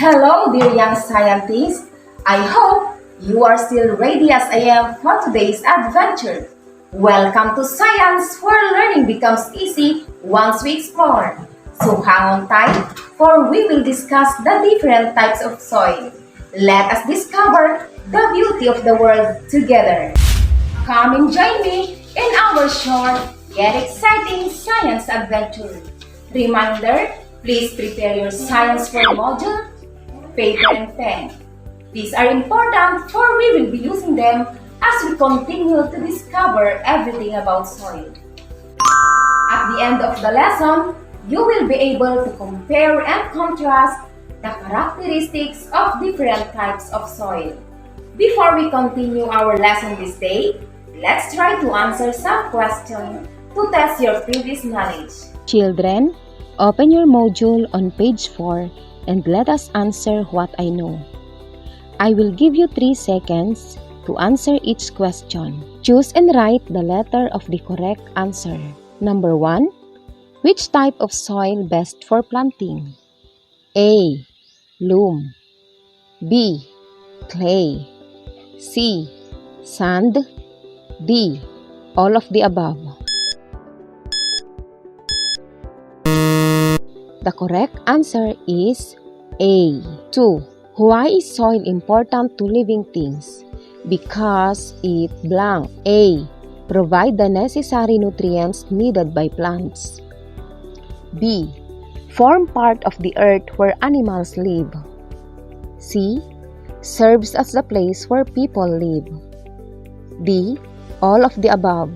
Hello, dear young scientists. I hope you are still ready as I am for today's adventure. Welcome to Science, where learning becomes easy once we explore. So hang on tight, for we will discuss the different types of soil. Let us discover the beauty of the world together. Come and join me in our short yet exciting science adventure. Reminder, please prepare your science fair module, paper and pen. These are important for we will be using them as we continue to discover everything about soil. At the end of the lesson, you will be able to compare and contrast the characteristics of different types of soil. Before we continue our lesson this day, let's try to answer some questions to test your previous knowledge. Children, open your module on page 4 and let us answer what I know. I will give you 3 seconds to answer each question. Choose and write the letter of the correct answer. Number 1. Which type of soil best for planting? A. Loam. B. Clay. C. Sand. D. All of the above. The correct answer is A. 2. Why is soil important to living things? Because it blank. A. Provide the necessary nutrients needed by plants. B. Form part of the earth where animals live. C. Serves as the place where people live. D. All of the above.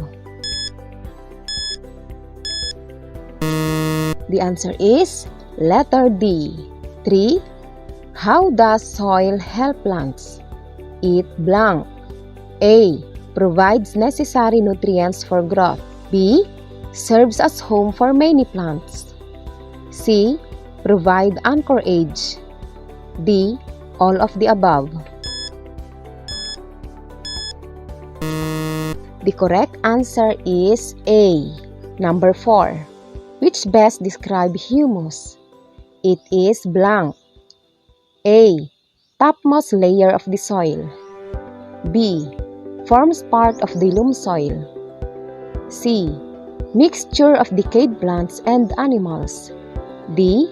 The answer is letter D. 3. How does soil help plants? It blank. A. Provides necessary nutrients for growth. B. Serves as home for many plants. C. Provide anchorage. D. All of the above. The correct answer is A. Number 4. Which best describe humus? It is blank. A. Topmost layer of the soil. B. Forms part of the loam soil. C. Mixture of decayed plants and animals. D.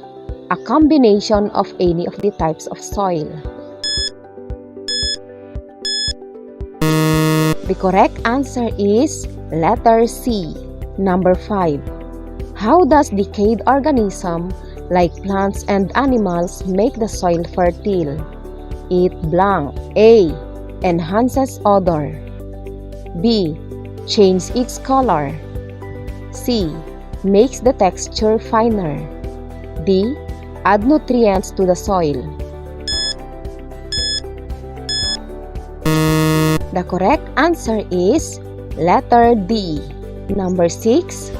A combination of any of the types of soil. The correct answer is letter C. Number 5. How does decayed organism like plants and animals make the soil fertile? It blank. A. Enhances odor. B. Changes its color. C. Makes the texture finer. D. Add nutrients to the soil. The correct answer is letter D. Number 6.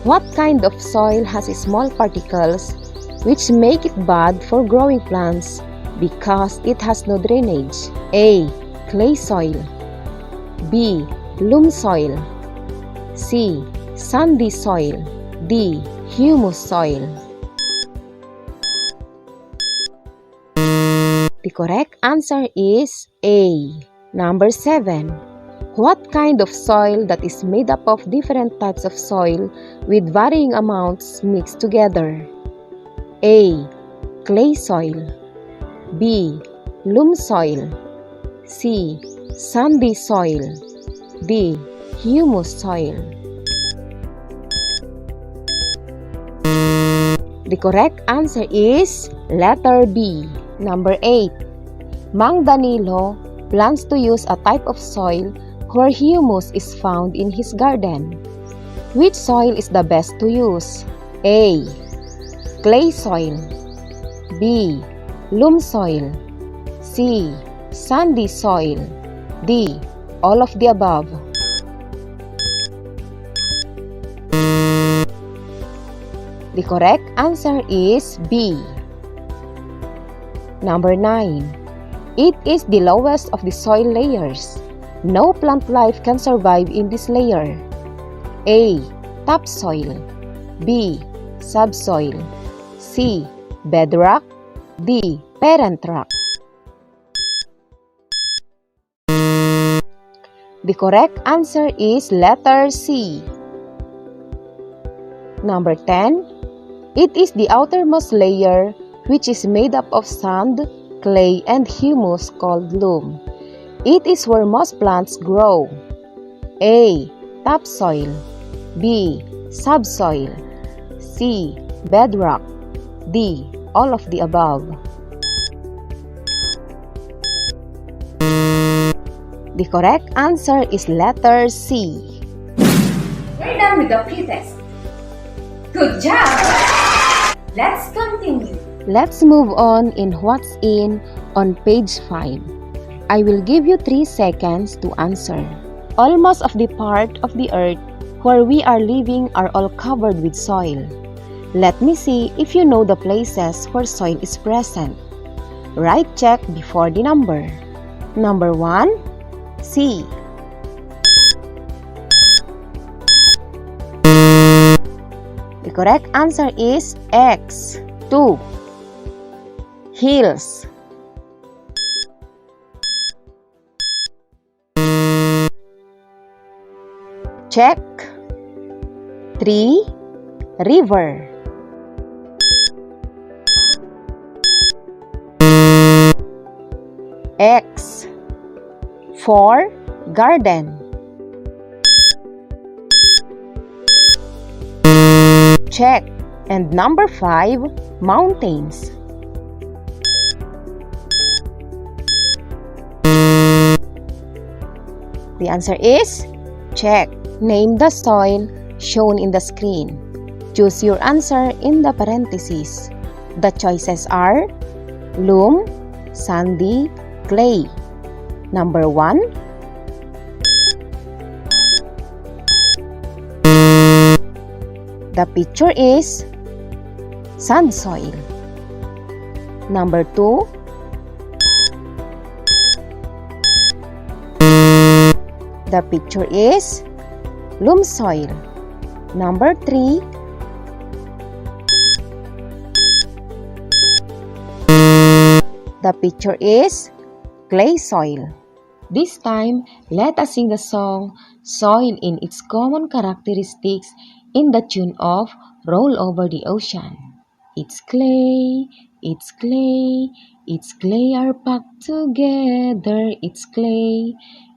What kind of soil has small particles which make it bad for growing plants because it has no drainage? A. Clay soil. B. Loam soil. C. Sandy soil. D. Humus soil. The correct answer is A. Number 7. What kind of soil that is made up of different types of soil with varying amounts mixed together? A. Clay soil. B. Loam soil. C. Sandy soil. D. Humus soil. The correct answer is letter B. Number 8. Mang Danilo plans to use a type of soil where humus is found in his garden. Which soil is the best to use? A. Clay soil. B. Loam soil. C. Sandy soil. D. All of the above. The correct answer is B. Number 9. It is the lowest of the soil layers. No plant life can survive in this layer. A. Topsoil. B. Subsoil. C. Bedrock. D. parent rock. The correct answer is letter C. Number 10. It is the outermost layer which is made up of sand, clay, and humus called loam. It is where most plants grow. A. Topsoil. B. Subsoil. C. Bedrock. D. All of the above. The correct answer is letter C. We're done with the pre-test. Good job! Let's continue. Let's move on in what's in on page 5. I will give you 3 seconds to answer. Almost of the part of the earth where we are living are all covered with soil. Let me see if you know the places where soil is present. Write check before the number. Number 1, C. The correct answer is X. 2. Hills. Check. 3. River. X. 4. Garden. Check. And number 5, mountains. The answer is check. Name the soil shown in the screen. Choose your answer in the parentheses. The choices are loam, sandy, clay. Number 1, the picture is sand soil. Number 2, the picture is loam soil. Number 3, the picture is clay soil. This time, let us sing the song Soil in its common characteristics in the tune of Roll Over the Ocean. It's clay, it's clay, it's clay are packed together. It's clay,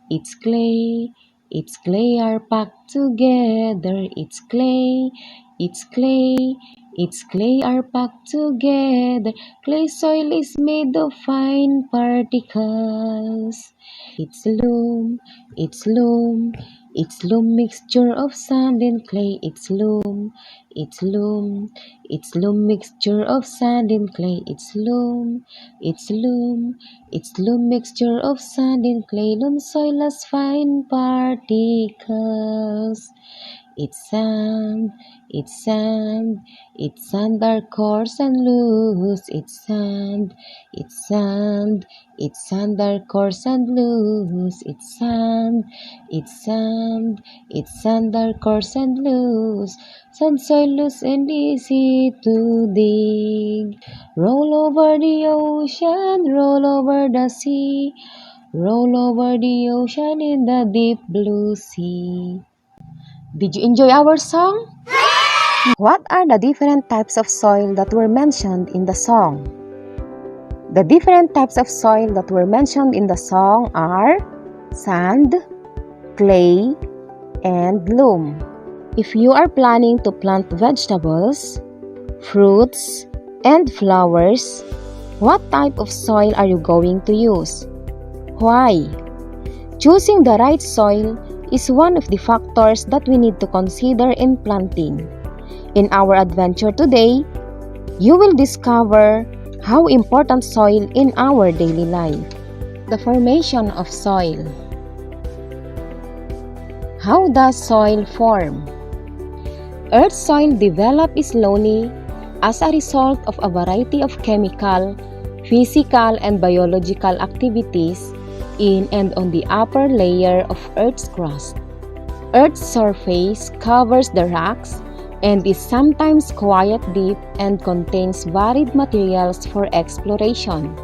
it's clay, it's clay are packed together. It's clay, it's clay, it's clay are packed together. Clay soil is made of fine particles. It's loam, it's loam, it's loam mixture of sand and clay. It's loam, it's loam, it's loam mixture of sand and clay. It's loam, it's loam, it's loam mixture of sand and clay. Loam soil has fine particles. It's sand, it's sand, it's sand are coarse and loose. It's sand, it's sand, it's sand are coarse and loose. It's sand, it's sand, it's sand are coarse and loose. Sand soil loose and easy to dig. Roll over the ocean, roll over the sea. Roll over the ocean in the deep blue sea. Did you enjoy our song? What are the different types of soil that were mentioned in the song? The different types of soil that were mentioned in the song are sand, clay, and loam. If you are planning to plant vegetables, fruits, and flowers, what type of soil are you going to use? Why? Choosing the right soil is one of the factors that we need to consider in planting. In our adventure today, you will discover how important soil in our daily life. The formation of soil. How does soil form? Earth's soil develops slowly as a result of a variety of chemical, physical, and biological activities in and on the upper layer of Earth's crust. Earth's surface covers the rocks, and is sometimes quite deep and contains varied materials for exploration.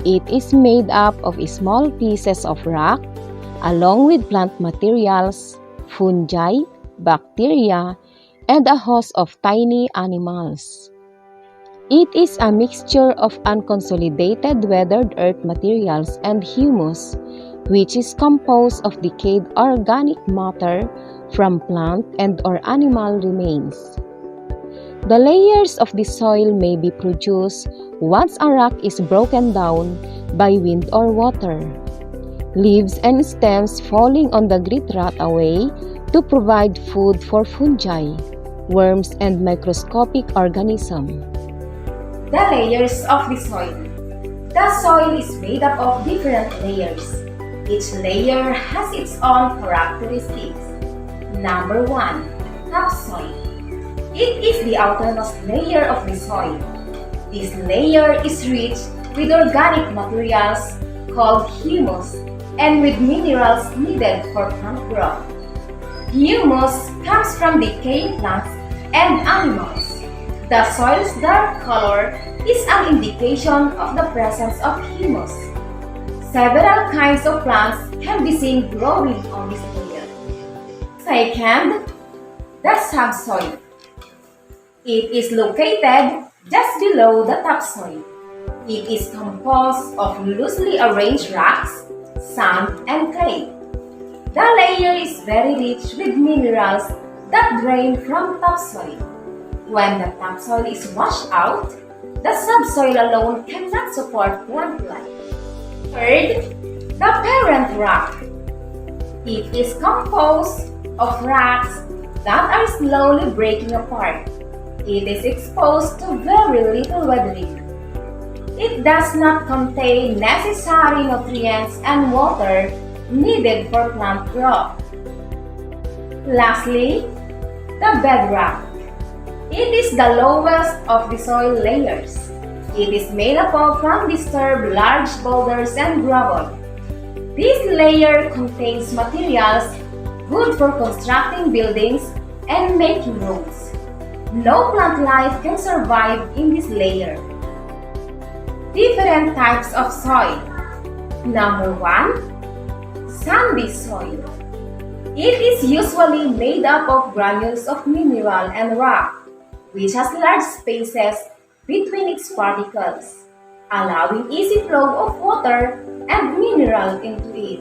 It is made up of small pieces of rock, along with plant materials, fungi, bacteria, and a host of tiny animals. It is a mixture of unconsolidated weathered earth materials and humus, which is composed of decayed organic matter from plant and/or animal remains. The layers of the soil may be produced once a rock is broken down by wind or water. Leaves and stems falling on the grit rot away to provide food for fungi, worms, and microscopic organisms. The layers of the soil. The soil is made up of different layers. Each layer has its own characteristics. Number 1. Topsoil. It is the outermost layer of the soil. This layer is rich with organic materials called humus and with minerals needed for plant growth. Humus comes from decaying plants and animals. The soil's dark color is an indication of the presence of humus. Several kinds of plants can be seen growing on this layer. Second, the subsoil. It is located just below the topsoil. It is composed of loosely arranged rocks, sand, and clay. The layer is very rich with minerals that drain from topsoil. When the topsoil is washed out, the subsoil alone cannot support plant life. Third, the parent rock. It is composed of rocks that are slowly breaking apart. It is exposed to very little weathering. It does not contain necessary nutrients and water needed for plant growth. Lastly, the bedrock. It is the lowest of the soil layers. It is made up of undisturbed large boulders and gravel. This layer contains materials good for constructing buildings and making roads. No plant life can survive in this layer. Different types of soil. Number 1. Sandy soil. It is usually made up of granules of mineral and rock, which has large spaces between its particles, allowing easy flow of water and mineral into it.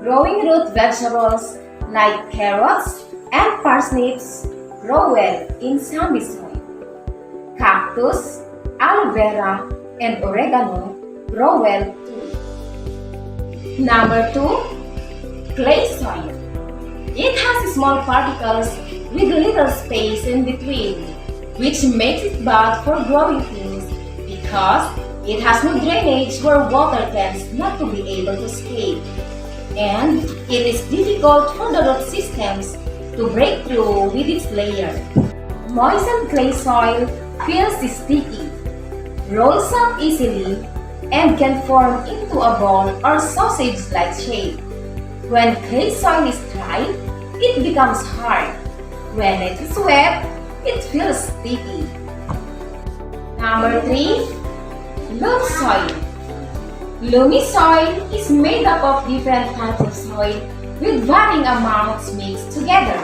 Growing root vegetables like carrots and parsnips grow well in sandy soil. Cactus, aloe vera, and oregano grow well too. Number 2. Clay soil. It has small particles with little space in between, which makes it bad for growing things because it has no drainage where water tends not to be able to escape. And it is difficult for the root systems to break through with its layer. Moistened clay soil feels sticky, rolls up easily, and can form into a ball or sausage-like shape. When clay soil is dry, it becomes hard. When it is wet, it feels sticky. Number 3. Loam soil. Loamy soil is made up of different types of soil with varying amounts mixed together.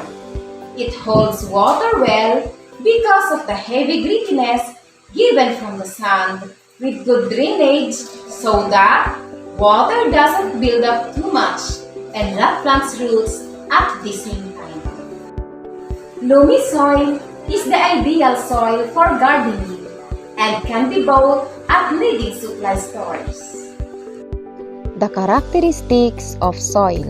It holds water well because of the heavy grittiness given from the sand with good drainage so that water doesn't build up too much and not plant's roots at the same time. Loamy soil is the ideal soil for gardening and can be bought at leading supply stores. The characteristics of soil.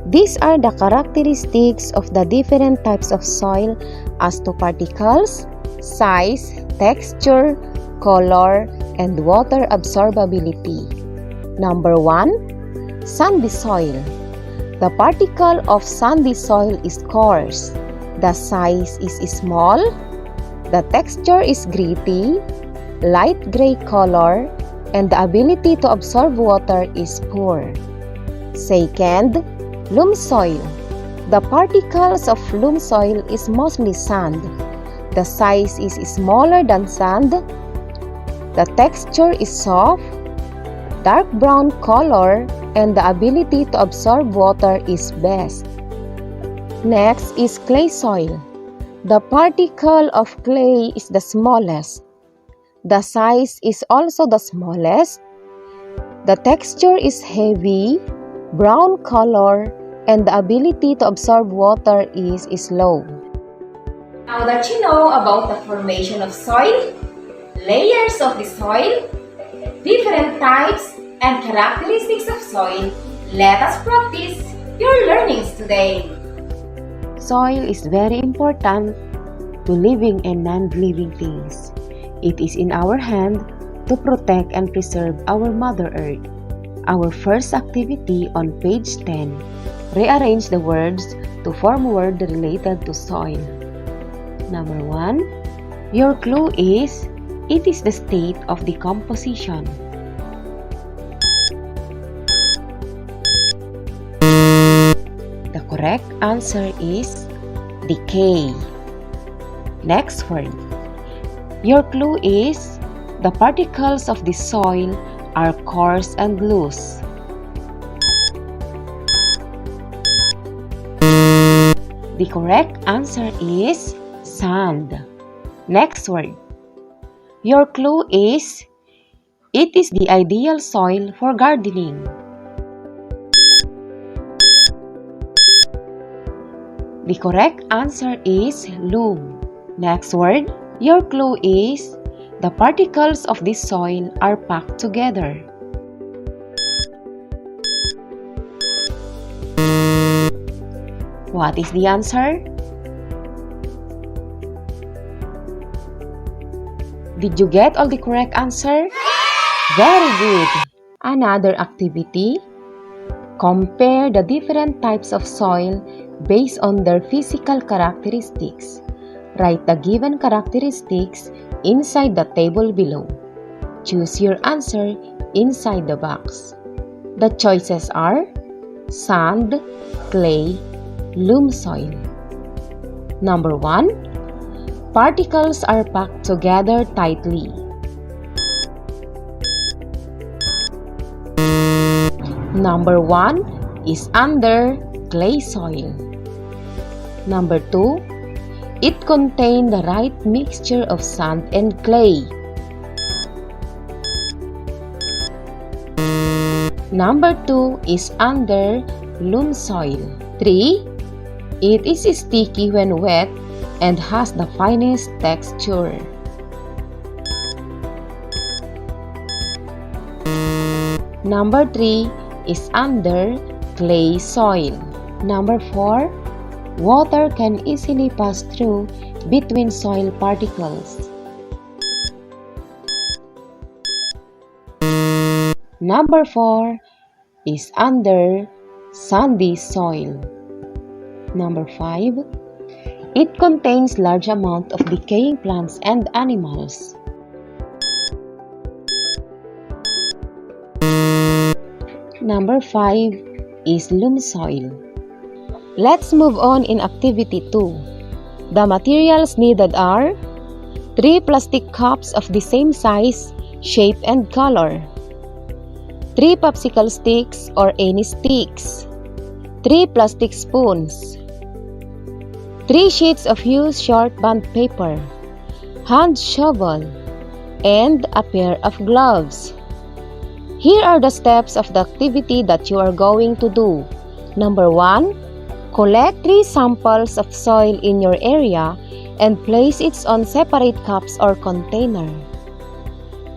These are the characteristics of the different types of soil as to particles, size, texture, color, and water absorbability. Number 1. Sandy soil. The particle of sandy soil is coarse. The size is small. The texture is gritty, light gray color, and the ability to absorb water is poor. Second, loam soil. The particles of loam soil is mostly sand. The size is smaller than sand. The texture is soft, dark brown color, and the ability to absorb water is best. Next is clay soil. The particle of clay is the smallest. The size is also the smallest. The texture is heavy, brown color, and the ability to absorb water is low. Now that you know about the formation of soil, layers of the soil, different types and characteristics of soil, let us practice your learnings today. Soil is very important to living and non-living things. It is in our hand to protect and preserve our Mother Earth. Our first activity on page 10, rearrange the words to form words related to soil. Number 1, your clue is, it is the state of decomposition. The correct answer is decay. Next word. Your clue is, the particles of the soil are coarse and loose. The correct answer is sand. Next word. Your clue is, it is the ideal soil for gardening. The correct answer is loam. Next word. Your clue is, the particles of this soil are packed together. What is the answer? Did you get all the correct answer? Very good! Another activity. Compare the different types of soil based on their physical characteristics. Write the given characteristics inside the table below. Choose your answer inside the box. The choices are sand, clay, loam soil. Number 1, particles are packed together tightly. Number 1 is under clay soil. Number 2, it contains the right mixture of sand and clay. Number 2 is under loam soil. 3, it is sticky when wet and has the finest texture. Number 3 is under clay soil. Number 4, water can easily pass through between soil particles. Number 4 is under sandy soil. Number 5, it contains large amount of decaying plants and animals. Number 5 is loam soil. Let's move on in activity 2. The materials needed are 3 plastic cups of the same size, shape, and color, 3 popsicle sticks or any sticks, 3 plastic spoons, 3 sheets of used short bond paper, hand shovel, and a pair of gloves. Here are the steps of the activity that you are going to do. Number 1, collect 3 samples of soil in your area and place it on separate cups or container.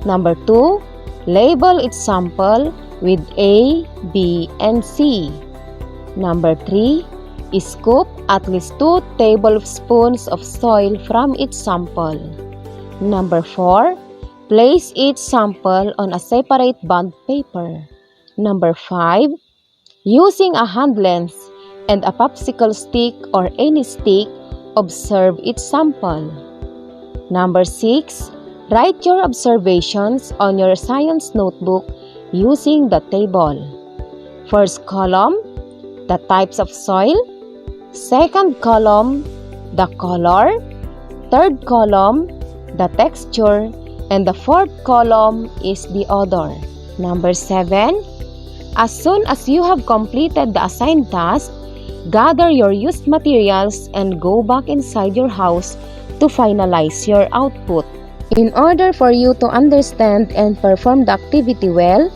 Number 2, label each sample with A, B, and C. Number 3, scoop at least 2 tablespoons of soil from each sample. Number 4, place each sample on a separate bond paper. Number 5, using a hand lens and a popsicle stick or any stick, observe each sample. Number 6, write your observations on your science notebook using the table. First column, the types of soil. Second column, the color. Third column, the texture. And the fourth column is the odor. Number 7. As soon as you have completed the assigned task, gather your used materials and go back inside your house to finalize your output. In order for you to understand and perform the activity well,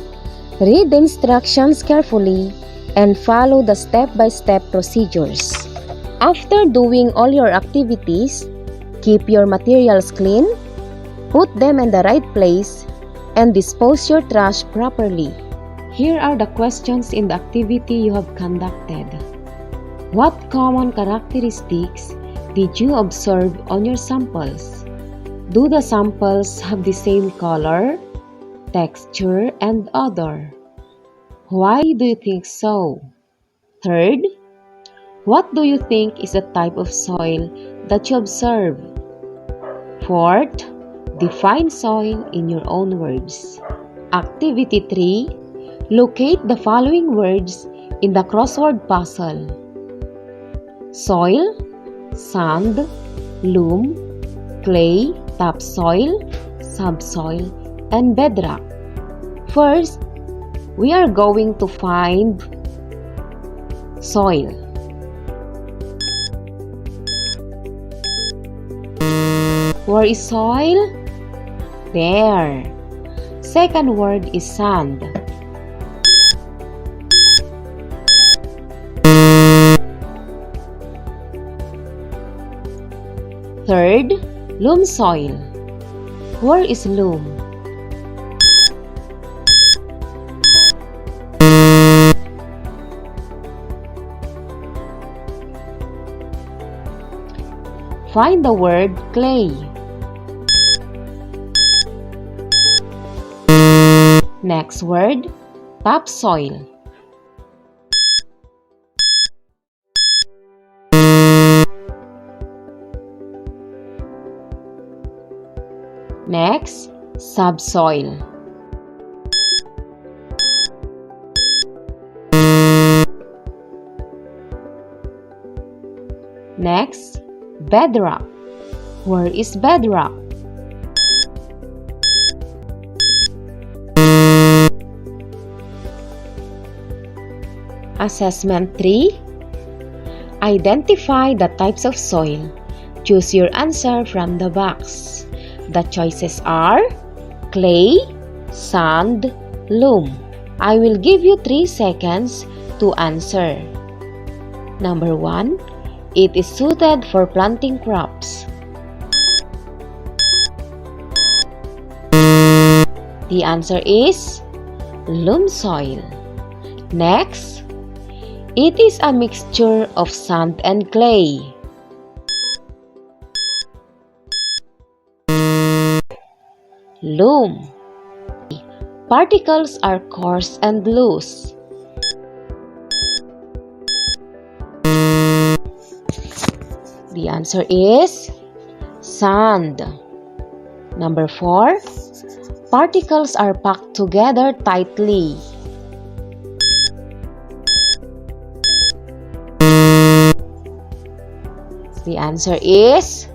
read the instructions carefully and follow the step-by-step procedures. After doing all your activities, keep your materials clean, put them in the right place, and dispose your trash properly. Here are the questions in the activity you have conducted. What common characteristics did you observe on your samples? Do the samples have the same color, texture, and odor? Why do you think so? Third, what do you think is the type of soil that you observe? Fourth, define soil in your own words. Activity 3. Locate the following words in the crossword puzzle. Soil, sand, loam, clay, topsoil, subsoil, and bedrock. First, we are going to find soil. Where is soil? There. Second word is sand. Third, loam soil. Where is loam? Find the word clay. Next word, topsoil. Next, subsoil. Next, bedrock. Where is bedrock? Assessment 3. Identify the types of soil. Choose your answer from the box. The choices are clay, sand, loam. I will give you 3 seconds to answer. Number 1. It is suited for planting crops. The answer is loam soil. Next, it is a mixture of sand and clay. Loam. Particles are coarse and loose. The answer is sand. Number 4. Particles are packed together tightly. The answer is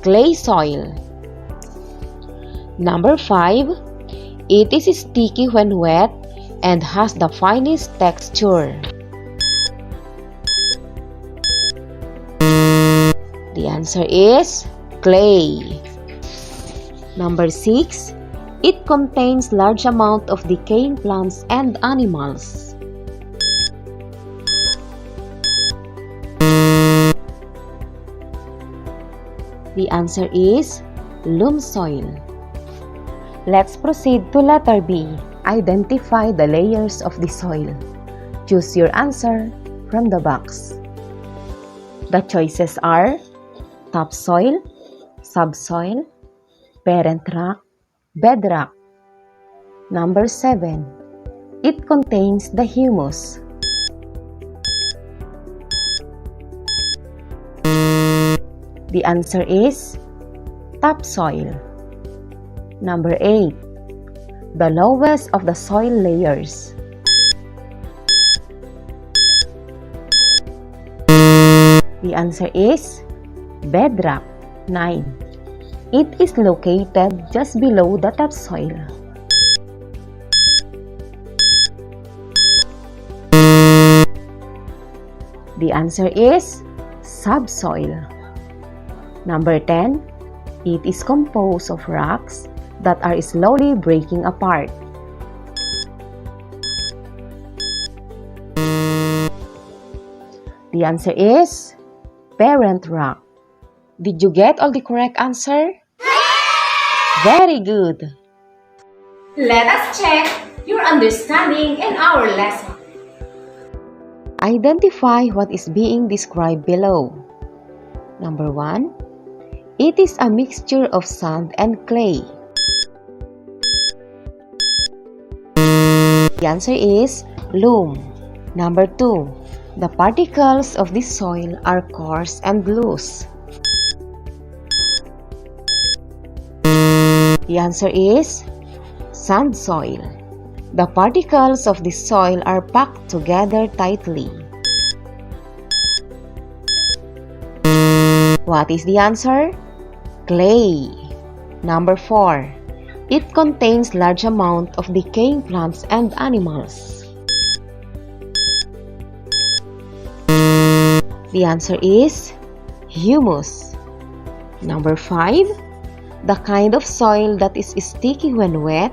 clay soil. Number 5. It is sticky when wet and has the finest texture. The answer is clay. Number 6. It contains large amount of decaying plants and animals. The answer is loam soil. Let's proceed to letter B. Identify the layers of the soil. Choose your answer from the box. The choices are topsoil, subsoil, parent rock, bedrock. Number 7. It contains the humus. The answer is topsoil. Number 8. The lowest of the soil layers. The answer is bedrock. 9. It is located just below the topsoil. The answer is subsoil. Number 10. It is composed of rocks that are slowly breaking apart. The answer is parent rock. Did you get all the correct answer? Very good. Let us check your understanding in our lesson. Identify what is being described below. Number 1. It is a mixture of sand and clay. The answer is loam. Number 2. The particles of this soil are coarse and loose. The answer is sand soil. The particles of this soil are packed together tightly. What is the answer? Clay. Number 4. It contains large amount of decaying plants and animals. The answer is humus. Number 5. The kind of soil that is sticky when wet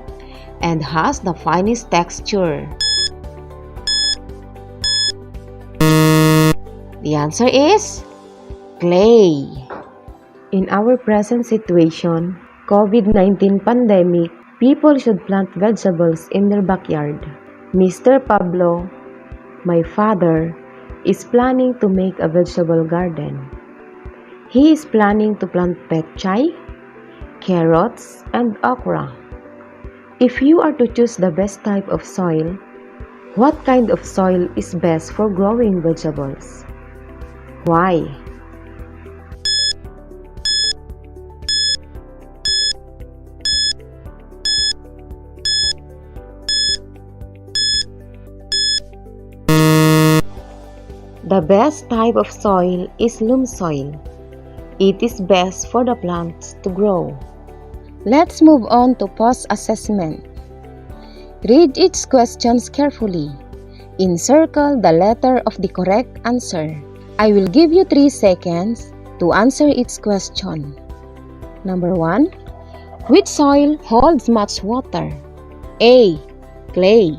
and has the finest texture. The answer is clay. In our present situation, COVID-19 pandemic, people should plant vegetables in their backyard. Mr. Pablo, my father, is planning to make a vegetable garden. He is planning to plant pechay, carrots, and okra. If you are to choose the best type of soil, what kind of soil is best for growing vegetables? Why? The best type of soil is loam soil. It is best for the plants to grow. Let's move on to post-assessment. Read each questions carefully. Encircle the letter of the correct answer. I will give you 3 seconds to answer each question. Number 1. Which soil holds much water? A. Clay.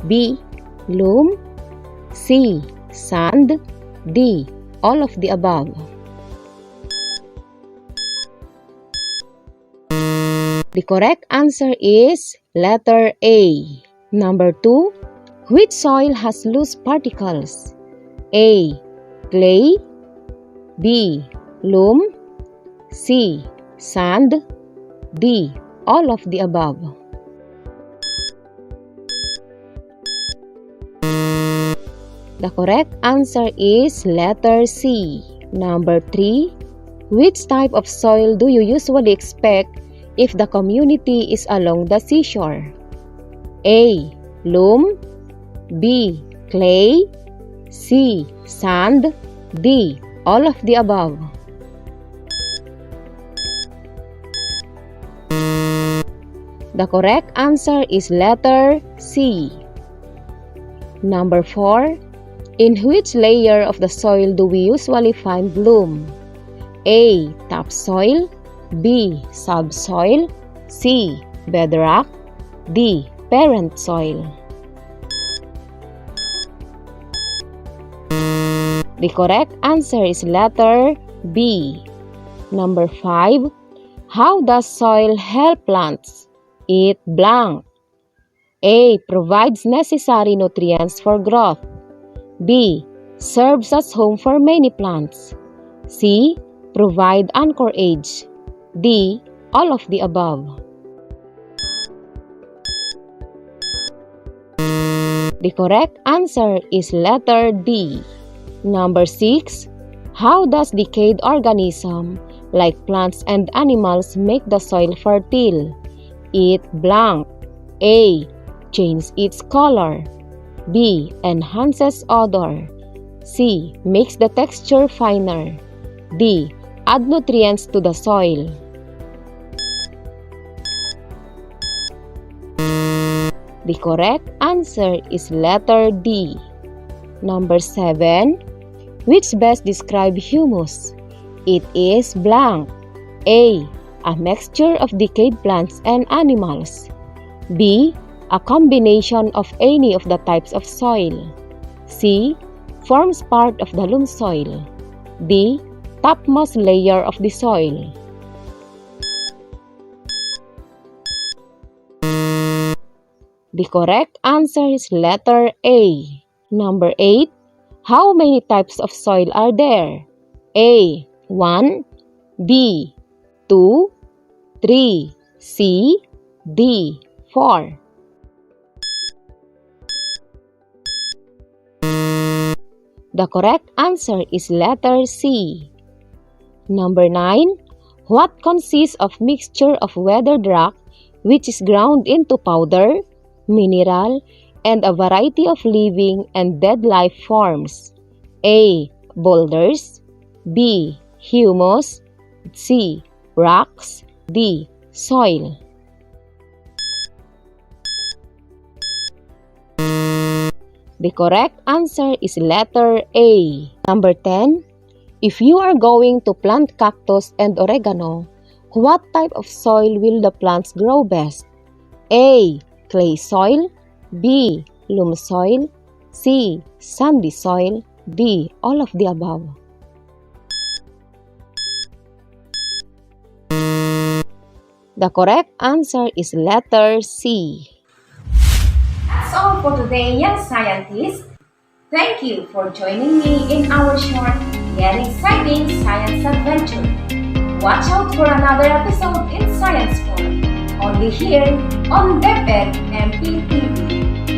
B. Loam. C. Sand. D. All of the above. The correct answer is letter A. Number 2. Which soil has loose particles? A. Clay. B. Loam. C. Sand. D. All of the above. The correct answer is letter C. Number 3. Which type of soil do you usually expect if the community is along the seashore? A. Loam. B. Clay. C. Sand. D. All of the above. The correct answer is letter C. Number 4. In which layer of the soil do we usually find loam? A. Topsoil. B. Subsoil. C. Bedrock. D. Parent soil. The correct answer is letter B. Number 5. How does soil help plants? It blank. A. Provides necessary nutrients for growth. B. Serves as home for many plants. C. Provide anchorage. D. All of the above. The correct answer is letter D. Number 6. How does decayed organism like plants and animals make the soil fertile? It blank. A. Changes its color. B. Enhances odor. C. Makes the texture finer. D. Add nutrients to the soil. The correct answer is letter D. Number 7. Which best describe humus? It is blank. A. A mixture of decayed plants and animals. B. A combination of any of the types of soil. C. Forms part of the loam soil. D. Topmost layer of the soil. The correct answer is letter A. Number 8. How many types of soil are there? A. 1. B. 2. 3. C. D. 4. The correct answer is letter C. Number 9. What consists of mixture of weathered rock which is ground into powder, mineral, and a variety of living and dead life forms? A. Boulders. B. Humus. C. Rocks. D. Soil. The correct answer is letter A. Number 10. If you are going to plant cactus and oregano, what type of soil will the plants grow best? A. Clay soil. B. Loam soil. C. Sandy soil. D. All of the above. The correct answer is letter C. That's all for today, young scientists. Thank you for joining me in our short yet exciting science adventure. Watch out for another episode in Science Form, only here on DepEd MPTV.